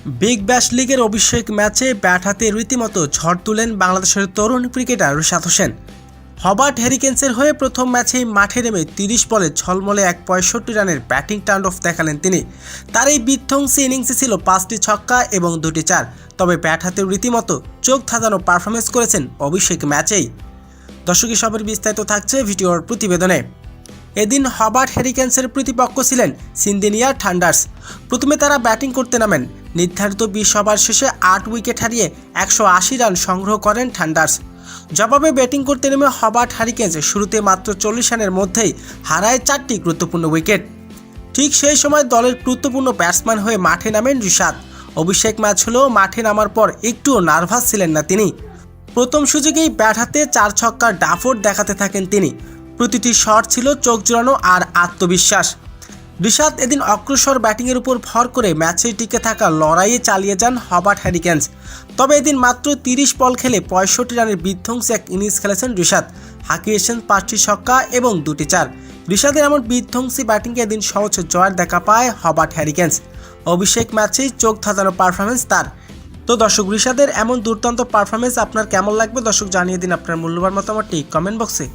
Big Bash লিগের অভিষেক ম্যাচে bat হাতে রীতিমতো ঝড় তুলেন বাংলাদেশের তরুণ ক্রিকেটার রিশাদ হোসেন। হবার্ট হ্যারিকেন্সের হয়ে প্রথম ম্যাচেই মাঠে নেমে ৩০ বলে ঝলমলে এক ৬৫ রানের ব্যাটিং টার্নঅফ দেখালেন তিনি। তার এই বিধ্বংসী ইনিংসে ছিল ৫টি ছক্কা এবং ২টি চার। তবে ব্যাট হাতে রীতিমতো চোখ ধাঁধানো পারফরমেন্স করেছেন অভিষেক ম্যাচেই। দর্শকই সবের বিস্তারিত থাকছে ভিডিওর প্রতিবেদনে। এদিন হবার্ট হ্যারিকেন্সের প্রতিপক্ষ ছিলেন সিন্দিনিয়া থান্ডার্স। প্রথমে তারা ব্যাটিং করতে নামেন। নির্ধারিত ২০ ওভার শেষে ৮ উইকেট হারিয়ে ১৮০ রান সংগ্রহ করেন থান্ডার্স। জবাবে ব্যাটিং করতে নেমে হবার্ট হ্যারিকেন্স শুরুতে মাত্র ৪০ রানের মধ্যেই হারায় ৪টি গুরুত্বপূর্ণ উইকেট। ঠিক সেই সময় দলের গুরুত্বপূর্ণ ব্যাটসম্যান হয়ে মাঠে নামেন রিশাদ। অভিষেক ম্যাচ হলেও মাঠে নামার পর একটুও নার্ভাস ছিলেন না তিনি। প্রথম সুযোগেই ব্যাট হাতে ৪ ছক্কার ডাফট দেখাতে থাকেন তিনি। প্রতিটি শট ছিল চোখ জোড়ানো আর আত্মবিশ্বাস। রিশাদ এদিন অগ্রসর ব্যাটিংয়ের উপর ভর করে ম্যাচে টিকে থাকা লড়াইয়ে চালিয়ে যান হবার্ট হ্যারিকেন্স। তবে এদিন মাত্র ৩০ বল খেলে ৬৫ রানের বিধ্বংসী এক ইনিংস খেলেছেন রিশাদ। হাঁকিয়েছেন ৫টি ছক্কা এবং ২টি চার। রিশাদের এমন বিধ্বংসী ব্যাটিংয়ে এদিন সহজ জয়ের দেখা পায় হবার্ট হ্যারিকেন্স। অভিষেক ম্যাচেই চোখ ধাঁধানো পারফরমেন্স তার। তো দর্শক, রিশাদের এমন দুর্দান্ত পারফরমেন্স আপনার কেমন লাগবে দর্শক জানিয়ে দিন আপনার মূল্যবান মতামতটি কমেন্ট বক্সে।